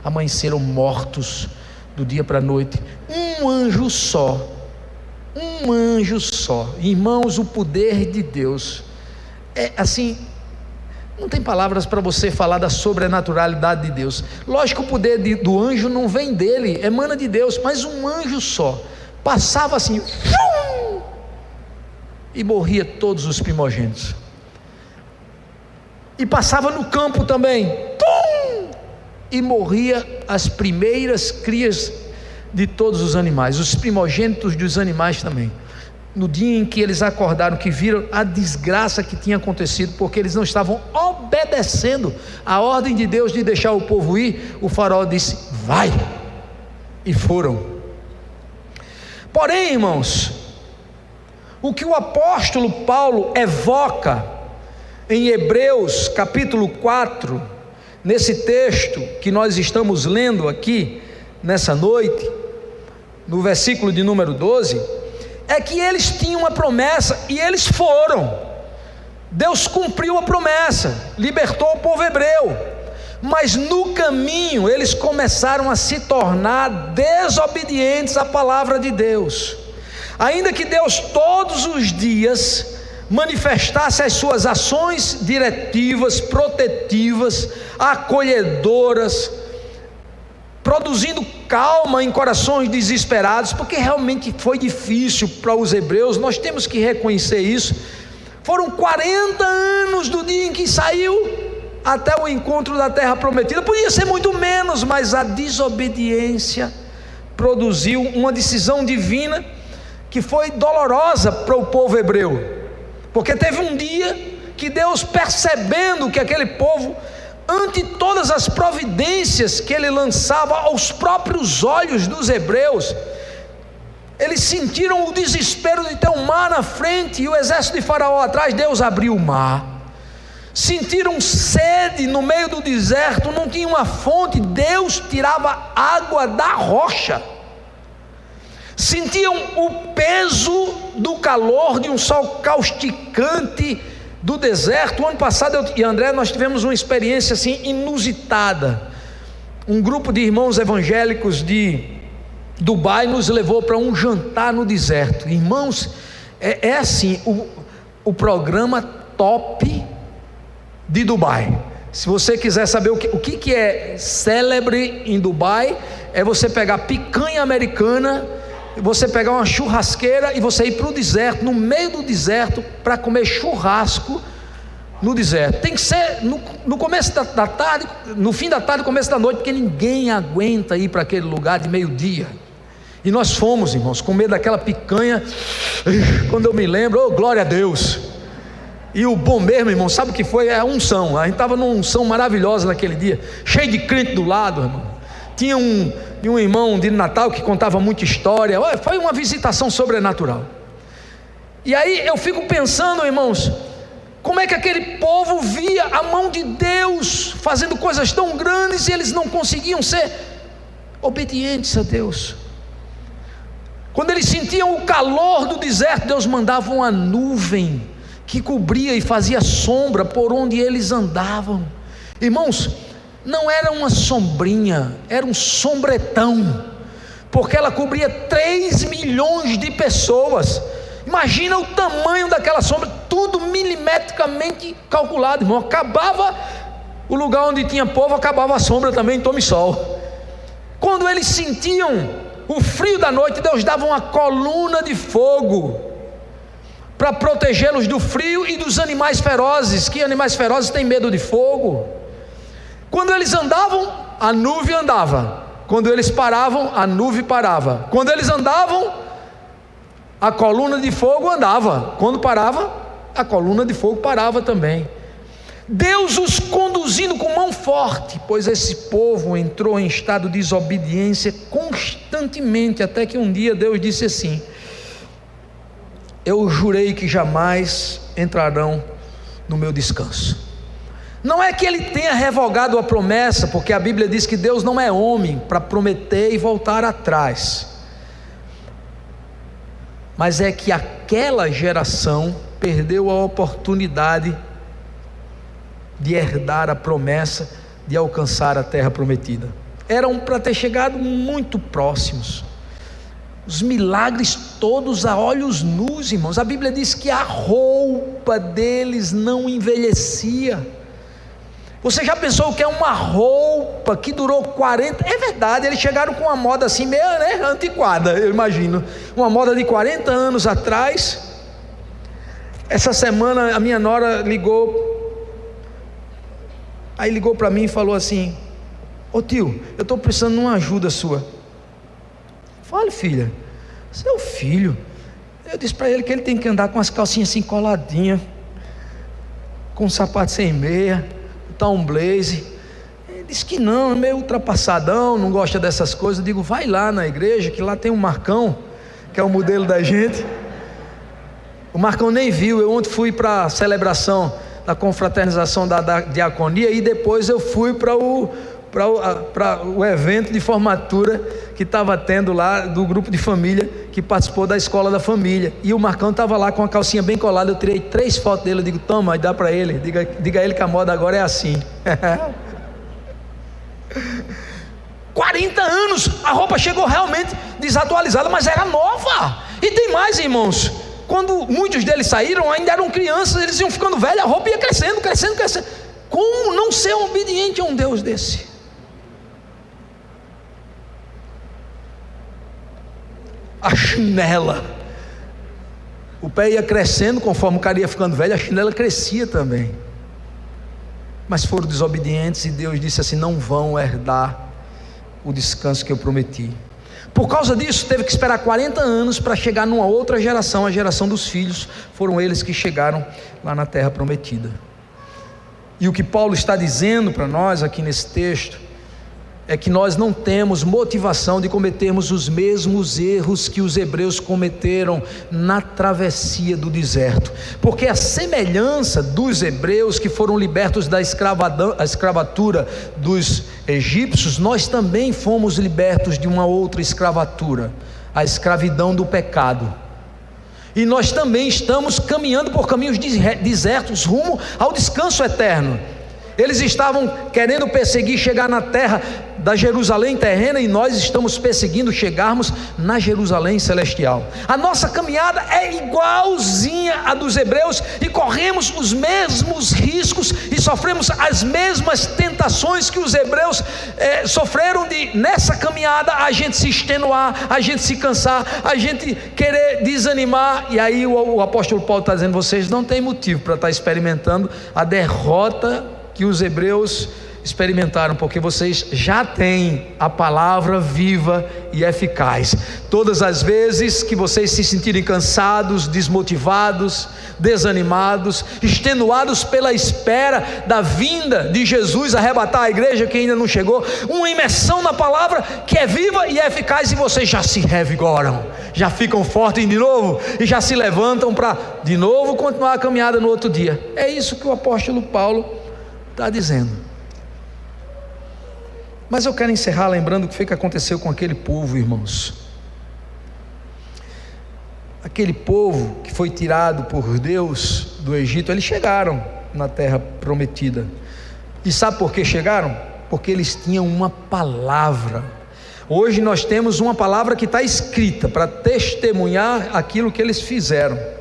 amanheceram mortos do dia para a noite. Um anjo só, irmãos, o poder de Deus é assim, não tem palavras para você falar da sobrenaturalidade de Deus. Lógico que o poder do anjo não vem dele, emana de Deus, mas um anjo só passava assim, e morria todos os primogênitos. E passava no campo também, e morria as primeiras crias de todos os animais, os primogênitos dos animais também. no dia em que eles acordaram, que viram a desgraça que tinha acontecido, porque eles não estavam obedecendo a ordem de Deus de deixar o povo ir, o faraó disse: vai, e foram. Porém, irmãos, o que o apóstolo Paulo evoca em Hebreus capítulo 4, nesse texto que nós estamos lendo aqui nessa noite, no versículo de número 12, é que eles tinham uma promessa e eles foram. Deus cumpriu a promessa, libertou o povo hebreu, mas no caminho eles começaram a se tornar desobedientes à palavra de Deus. Ainda que Deus todos os dias manifestasse as suas ações diretivas, protetivas, acolhedoras, produzindo calma em corações desesperados, porque realmente foi difícil para os hebreus, nós temos que reconhecer isso. Foram 40 anos do dia em que saiu até o encontro da terra prometida. Podia ser muito menos, mas a desobediência produziu uma decisão divina que foi dolorosa para o povo hebreu, porque teve um dia que Deus, percebendo que aquele povo, ante todas as providências que ele lançava aos próprios olhos dos hebreus, eles sentiram o desespero de ter um mar na frente e o exército de Faraó atrás. Deus abriu o mar. Sentiram sede no meio do deserto, não tinha uma fonte, Deus tirava água da rocha. Sentiam o peso do calor de um sol causticante do deserto. O ano passado eu e André, nós tivemos uma experiência assim inusitada. Um grupo de irmãos evangélicos de Dubai nos levou para um jantar no deserto. Irmãos, é assim, o programa top de Dubai. Se você quiser saber o que é célebre em Dubai, é você pegar picanha americana, você pegar uma churrasqueira e você ir para o deserto, no meio do deserto, para comer churrasco no deserto. Tem que ser no começo da tarde, no fim da tarde, começo da noite, porque ninguém aguenta ir para aquele lugar de meio-dia. E nós fomos, irmãos, comer daquela picanha. Quando eu me lembro, oh, glória a Deus. E o bom mesmo, irmão, sabe o que foi? É a unção. A gente estava numa unção maravilhosa naquele dia, cheio de crente do lado, irmão. Tinha um irmão de Natal que contava muita história. Foi uma visitação sobrenatural. E aí eu fico pensando, irmãos, como é que aquele povo via a mão de Deus fazendo coisas tão grandes e eles não conseguiam ser obedientes a Deus. Quando eles sentiam o calor do deserto, Deus mandava uma nuvem que cobria e fazia sombra por onde eles andavam. Irmãos, não era uma sombrinha, era um sombretão, porque ela cobria 3 milhões de pessoas. Imagina o tamanho daquela sombra, tudo milimetricamente calculado, irmão. Acabava o lugar onde tinha povo, acabava a sombra também, tome sol. Quando eles sentiam o frio da noite, Deus dava uma coluna de fogo para protegê-los do frio e dos animais ferozes. Que animais ferozes têm medo de fogo? Quando eles andavam, a nuvem andava. Quando eles paravam, a nuvem parava. Quando eles andavam, a coluna de fogo andava. Quando parava, a coluna de fogo parava também. Deus os conduzindo com mão forte, pois esse povo entrou em estado de desobediência constantemente, até que um dia Deus disse assim: eu jurei que jamais entrarão no meu descanso. Não é que ele tenha revogado a promessa, porque a Bíblia diz que Deus não é homem para prometer e voltar atrás, mas é que aquela geração perdeu a oportunidade de herdar a promessa, de alcançar a terra prometida. Eram para ter chegado muito próximos, os milagres todos a olhos nus, irmãos. A Bíblia diz que a roupa deles não envelhecia. Você já pensou o que é uma roupa que durou 40? É verdade, eles chegaram com uma moda assim meio, né, antiquada, eu imagino, uma moda de 40 anos atrás. Essa semana a minha nora ligou para mim e falou assim: ô tio, eu estou precisando de uma ajuda sua. Fale, filha. Seu filho, Eu disse para ele que ele tem que andar com as calcinhas assim coladinhas, com um sapato sem meia, botar um blaze. Ele disse que não, é meio ultrapassadão, não gosta dessas coisas. Eu digo, vai lá na igreja, que lá tem um Marcão, que é o modelo da gente. O Marcão nem viu. Eu ontem fui para a celebração da confraternização da diaconia, e depois eu fui para o evento de formatura que estava tendo lá, do grupo de família que participou da escola da família, e o Marcão estava lá com a calcinha bem colada. Eu tirei 3 fotos dele. Eu digo, toma, dá para ele, diga a ele que a moda agora é assim. 40 anos, a roupa chegou realmente desatualizada, mas era nova. E tem mais, irmãos, quando muitos deles saíram, ainda eram crianças, eles iam ficando velhos, a roupa ia crescendo. Como não ser obediente a um Deus desse? A chinela, o pé ia crescendo conforme o cara ia ficando velho, a chinela crescia também. Mas foram desobedientes, e Deus disse assim: não vão herdar o descanso que eu prometi. Por causa disso, teve que esperar 40 anos para chegar numa outra geração, a geração dos filhos. Foram eles que chegaram lá na terra prometida. E o que Paulo está dizendo para nós aqui nesse texto é que nós não temos motivação de cometermos os mesmos erros que os hebreus cometeram na travessia do deserto, porque a semelhança dos hebreus que foram libertos da escravatura dos egípcios, nós também fomos libertos de uma outra escravatura, a escravidão do pecado. E nós também estamos caminhando por caminhos desertos rumo ao descanso eterno. Eles estavam querendo perseguir, chegar na terra da Jerusalém terrena, e nós estamos perseguindo chegarmos na Jerusalém celestial. A nossa caminhada é igualzinha à dos hebreus, e corremos os mesmos riscos e sofremos as mesmas tentações que os hebreus sofreram, de nessa caminhada a gente se extenuar, a gente se cansar, a gente querer desanimar. E aí o apóstolo Paulo está dizendo: vocês não têm motivo para estar experimentando a derrota que os hebreus experimentaram, porque vocês já têm a palavra viva e eficaz. Todas as vezes que vocês se sentirem cansados, desmotivados, desanimados, extenuados pela espera da vinda de Jesus arrebatar a igreja que ainda não chegou, uma imersão na palavra que é viva e eficaz, e vocês já se revigoram, já ficam fortes de novo, e já se levantam para de novo continuar a caminhada no outro dia. É isso que o apóstolo Paulo está dizendo. Mas eu quero encerrar lembrando o que foi que aconteceu com aquele povo, irmãos. Aquele povo que foi tirado por Deus do Egito, eles chegaram na terra prometida. E sabe por que chegaram? Porque eles tinham uma palavra. Hoje nós temos uma palavra que está escrita para testemunhar aquilo que eles fizeram.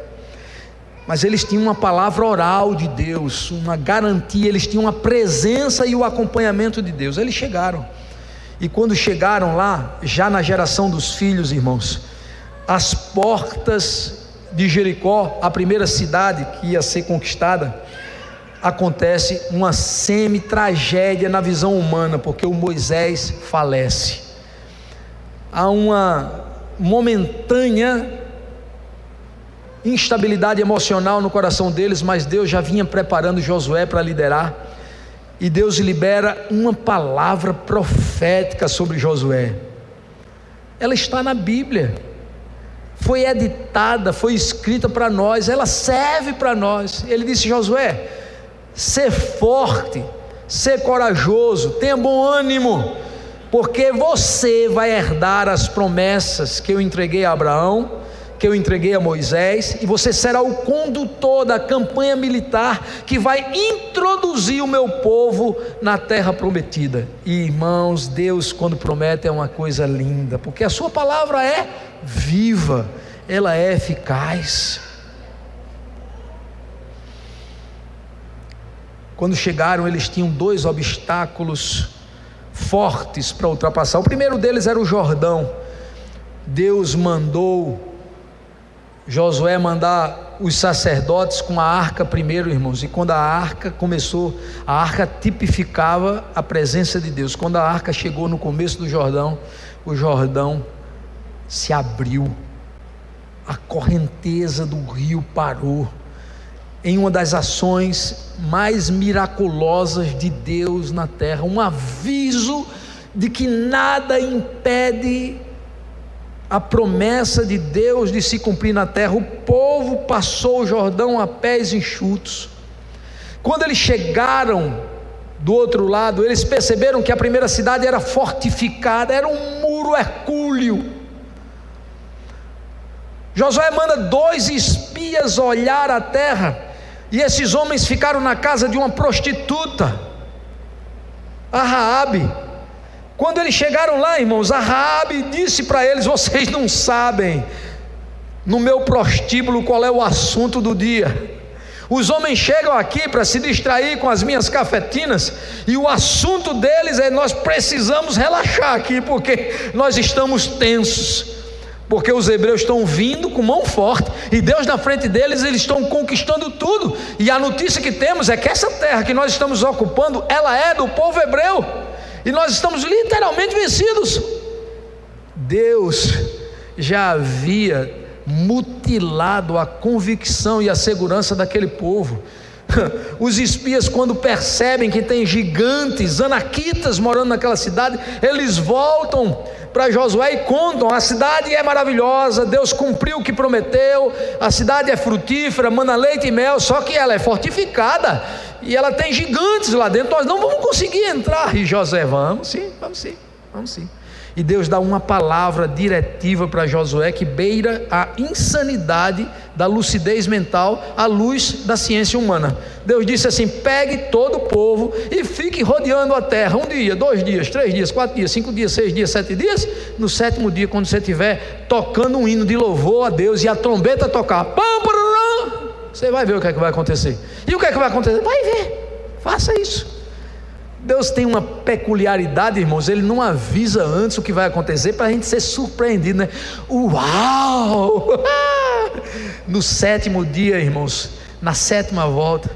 Mas eles tinham uma palavra oral de Deus, uma garantia, eles tinham a presença e o acompanhamento de Deus. Eles chegaram, e quando chegaram lá, já na geração dos filhos, irmãos, as portas de Jericó, a primeira cidade que ia ser conquistada, acontece uma semi-tragédia na visão humana, porque o Moisés falece. Há uma momentânea instabilidade emocional no coração deles, mas Deus já vinha preparando Josué para liderar, e Deus libera uma palavra profética sobre Josué. Ela está na Bíblia, foi editada, foi escrita para nós, ela serve para nós. Ele disse: Josué, ser forte, ser corajoso, tenha bom ânimo, porque você vai herdar as promessas que eu entreguei a Abraão, que eu entreguei a Moisés, e você será o condutor da campanha militar que vai introduzir o meu povo na terra prometida. E irmãos, Deus quando promete é uma coisa linda, porque a sua palavra é viva, ela é eficaz. Quando chegaram, eles tinham 2 obstáculos fortes para ultrapassar. O primeiro deles era o Jordão. Deus mandou Josué mandar os sacerdotes com a arca primeiro, irmãos, e quando a arca começou, a arca tipificava a presença de Deus. Quando a arca chegou no começo do Jordão, o Jordão se abriu, a correnteza do rio parou, em uma das ações mais miraculosas de Deus na terra, um aviso de que nada impede a promessa de Deus de se cumprir na terra. O povo passou o Jordão a pés enxutos. Quando eles chegaram do outro lado, eles perceberam que a primeira cidade era fortificada, era um muro hercúleo. Josué manda 2 espias olhar a terra, e esses homens ficaram na casa de uma prostituta, a Raabe. Quando eles chegaram lá, irmãos, a Raabe disse para eles: vocês não sabem no meu prostíbulo qual é o assunto do dia. Os homens chegam aqui para se distrair com as minhas cafetinas, e o assunto deles é: nós precisamos relaxar aqui, porque nós estamos tensos, porque os hebreus estão vindo com mão forte, e Deus na frente deles, eles estão conquistando tudo, e a notícia que temos é que essa terra que nós estamos ocupando, ela é do povo hebreu, e nós estamos literalmente vencidos. Deus já havia mutilado a convicção e a segurança daquele povo. Os espias, quando percebem que tem gigantes, anaquitas morando naquela cidade, eles voltam para Josué e contam: a cidade é maravilhosa, Deus cumpriu o que prometeu, a cidade é frutífera, mana leite e mel, só que ela é fortificada e ela tem gigantes lá dentro, nós não vamos conseguir entrar. E Josué: vamos sim. E Deus dá uma palavra diretiva para Josué que beira a insanidade da lucidez mental à luz da ciência humana. Deus disse assim: pegue todo o povo e fique rodeando a terra, 1 dia, 2 dias, 3 dias, 4 dias, 5 dias, 6 dias, 7 dias. No 7º dia, quando você estiver tocando um hino de louvor a Deus e a trombeta tocar, você vai ver o que é que vai acontecer. E o que é que vai acontecer? Vai ver, faça isso. Deus tem uma peculiaridade, irmãos, Ele não avisa antes o que vai acontecer para a gente ser surpreendido, né? Uau! No 7º dia, irmãos, na 7ª volta,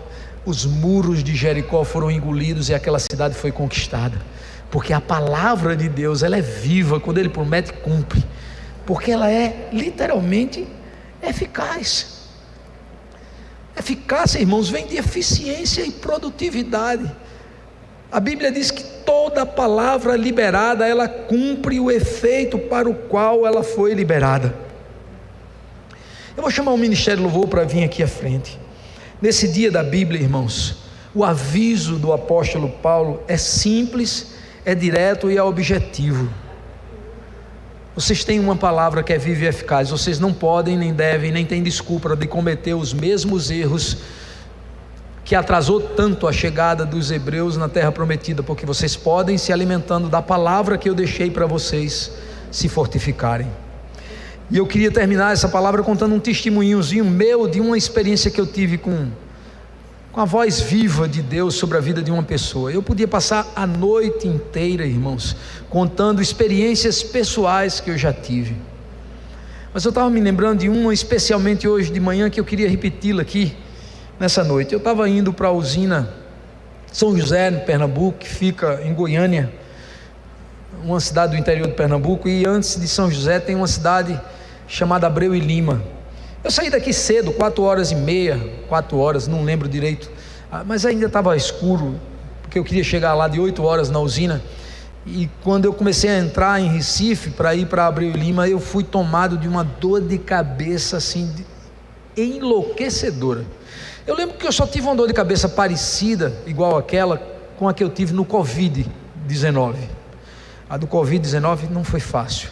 os muros de Jericó foram engolidos e aquela cidade foi conquistada, porque a palavra de Deus, ela é viva, quando Ele promete, cumpre, porque ela é literalmente eficaz. Eficácia, irmãos, vem de eficiência e produtividade. A Bíblia diz que toda palavra liberada, ela cumpre o efeito para o qual ela foi liberada. Eu vou chamar o Ministério Louvor para vir aqui à frente. Nesse dia da Bíblia, irmãos, o aviso do apóstolo Paulo é simples, é direto e é objetivo. Vocês têm uma palavra que é viva e eficaz, vocês não podem, nem devem, nem têm desculpa de cometer os mesmos erros que atrasou tanto a chegada dos hebreus na terra prometida, porque vocês podem, se alimentando da palavra que eu deixei para vocês, se fortificarem. E eu queria terminar essa palavra contando um testemunhozinho meu, de uma experiência que eu tive com a voz viva de Deus sobre a vida de uma pessoa. Eu podia passar a noite inteira, irmãos, contando experiências pessoais que eu já tive, mas eu estava me lembrando de uma especialmente hoje de manhã, que eu queria repeti-la aqui nessa noite. Eu estava indo para a usina São José, no Pernambuco, que fica em Goiânia, uma cidade do interior de Pernambuco, e antes de São José tem uma cidade chamada Abreu e Lima. Eu saí daqui cedo, 4h30, 4 horas, não lembro direito, mas ainda estava escuro, porque eu queria chegar lá de 8 horas na usina. E quando eu comecei a entrar em Recife para ir para Abreu e Lima, eu fui tomado de uma dor de cabeça assim enlouquecedora. Eu lembro que eu só tive uma dor de cabeça parecida, igual aquela, com a que eu tive no Covid-19. A do Covid-19 não foi fácil.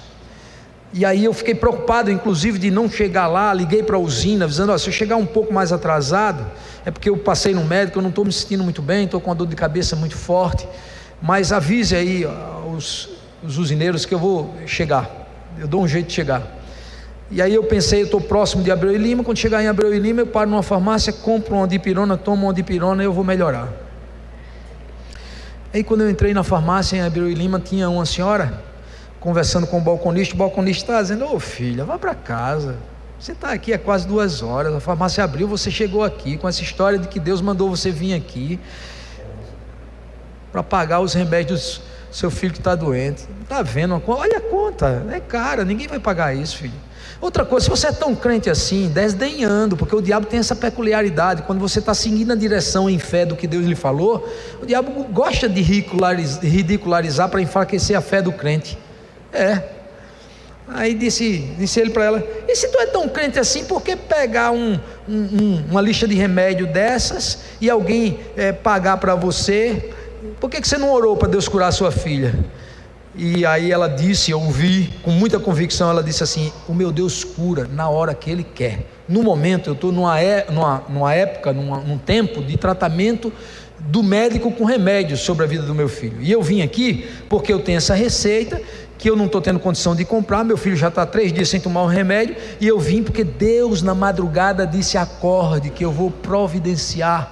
E aí eu fiquei preocupado, inclusive, de não chegar lá. Liguei para a usina, avisando: se eu chegar um pouco mais atrasado, é porque eu passei no médico, eu não estou me sentindo muito bem, estou com uma dor de cabeça muito forte, mas avise aí os usineiros que eu vou chegar, eu dou um jeito de chegar. E aí eu pensei: eu estou próximo de Abreu e Lima, quando chegar em Abreu e Lima eu paro numa farmácia, compro uma dipirona, tomo uma dipirona e eu vou melhorar. Aí quando eu entrei na farmácia em Abreu e Lima, tinha uma senhora conversando com o balconista estava dizendo: ô filha, vá para casa, você está aqui há quase 2 horas, a farmácia abriu, você chegou aqui com essa história de que Deus mandou você vir aqui para pagar os remédios do seu filho que está doente, não está vendo? Olha a conta, é cara, ninguém vai pagar isso, filho. Outra coisa, se você é tão crente assim, desdenhando, porque o diabo tem essa peculiaridade, quando você está seguindo a direção em fé do que Deus lhe falou, o diabo gosta de ridicularizar para enfraquecer a fé do crente. Aí disse ele para ela: e se tu é tão crente assim, por que pegar uma lista de remédio dessas e alguém pagar para você? Por que você não orou para Deus curar a sua filha? E aí ela disse, eu ouvi com muita convicção, ela disse assim: o meu Deus cura na hora que Ele quer. No momento eu estou numa época, num tempo de tratamento do médico com remédios sobre a vida do meu filho, e eu vim aqui porque eu tenho essa receita que eu não estou tendo condição de comprar, meu filho já está 3 dias sem tomar o remédio, e eu vim porque Deus na madrugada disse: acorde que eu vou providenciar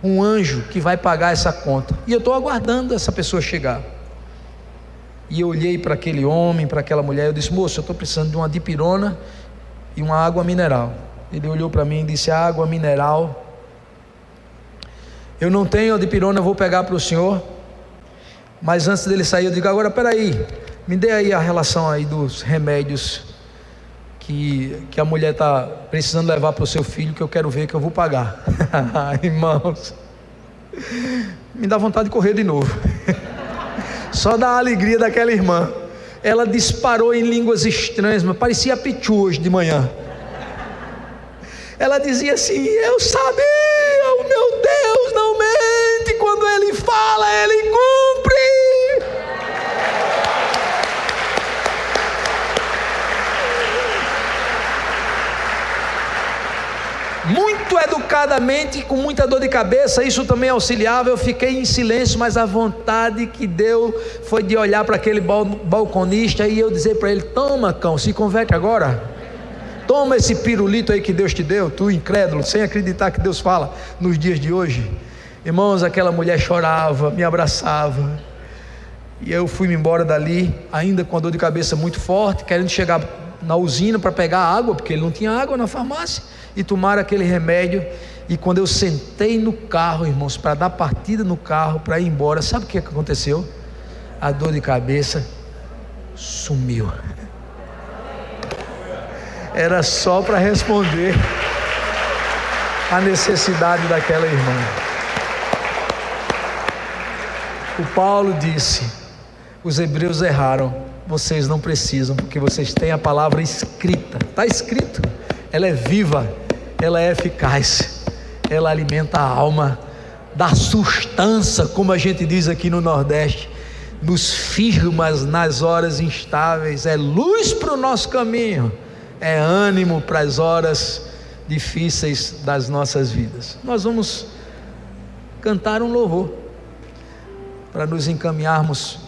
um anjo que vai pagar essa conta, e eu estou aguardando essa pessoa chegar. E eu olhei para aquele homem, para aquela mulher, eu disse: moço, eu estou precisando de uma dipirona e uma água mineral. Ele olhou para mim e disse: água mineral eu não tenho, a dipirona eu vou pegar para o senhor. Mas antes dele sair eu digo: agora peraí, me dê aí a relação aí dos remédios que a mulher está precisando levar para o seu filho, que eu quero ver, que eu vou pagar. Irmãos, me dá vontade de correr de novo. Só da alegria daquela irmã. Ela disparou em línguas estranhas, mas parecia Pichu hoje de manhã. Ela dizia assim: eu sabia, o meu Deus não mente, quando Ele fala, Ele cumpre. Muito educadamente, com muita dor de cabeça, isso também auxiliava. Eu fiquei em silêncio, mas a vontade que deu foi de olhar para aquele balconista e eu dizer para ele: toma, cão, se converte agora, toma esse pirulito aí que Deus te deu, tu incrédulo, sem acreditar que Deus fala nos dias de hoje. Irmãos, aquela mulher chorava, me abraçava, e eu fui-me embora dali, ainda com a dor de cabeça muito forte, querendo chegar na usina para pegar água, porque ele não tinha água na farmácia, e tomar aquele remédio. E quando eu sentei no carro, irmãos, para dar partida no carro, para ir embora, sabe o que aconteceu? A dor de cabeça sumiu. Era só para responder a necessidade daquela irmã. O Paulo disse: os hebreus erraram, vocês não precisam, porque vocês têm a palavra escrita. Está escrito, ela é viva, ela é eficaz, ela alimenta a alma, dá sustância, como a gente diz aqui no Nordeste, nos firma nas horas instáveis, é luz para o nosso caminho, é ânimo para as horas difíceis das nossas vidas. Nós vamos cantar um louvor para nos encaminharmos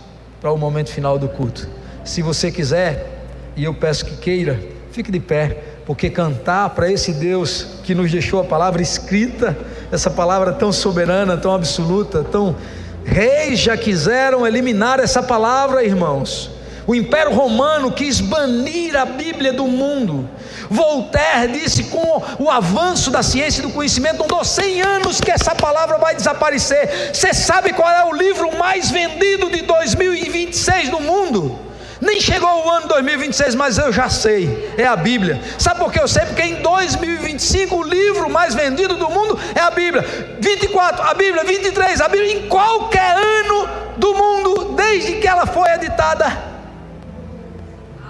para o momento final do culto. Se você quiser, e eu peço que queira, fique de pé, porque cantar para esse Deus que nos deixou a palavra escrita, essa palavra tão soberana, tão absoluta, tão... Reis já quiseram eliminar essa palavra, irmãos. O Império Romano quis banir a Bíblia do mundo. Voltaire disse: com o avanço da ciência e do conhecimento, não dou 100 anos que essa palavra vai desaparecer. Você sabe qual é o livro mais vendido de 2026 no mundo? Nem chegou o ano 2026, mas eu já sei, é a Bíblia. Sabe por que eu sei? Porque em 2025 o livro mais vendido do mundo é a Bíblia. 24, a Bíblia. 23, a Bíblia. Em qualquer ano do mundo, desde que ela foi editada,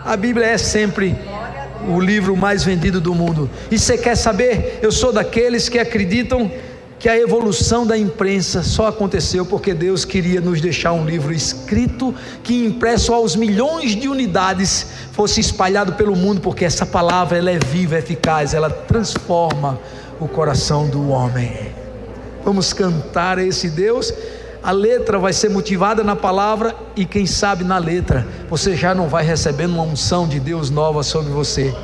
a Bíblia é sempre o livro mais vendido do mundo. E você quer saber? Eu sou daqueles que acreditam que a evolução da imprensa só aconteceu porque Deus queria nos deixar um livro escrito, que impresso aos milhões de unidades fosse espalhado pelo mundo, porque essa palavra, ela é viva, eficaz, ela transforma o coração do homem. Vamos cantar a esse Deus. A letra vai ser motivada na palavra, e quem sabe na letra você já não vai recebendo uma unção de Deus nova sobre você.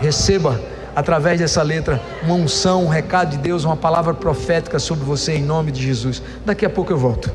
Receba através dessa letra uma unção, um recado de Deus, uma palavra profética sobre você, em nome de Jesus. Daqui a pouco eu volto.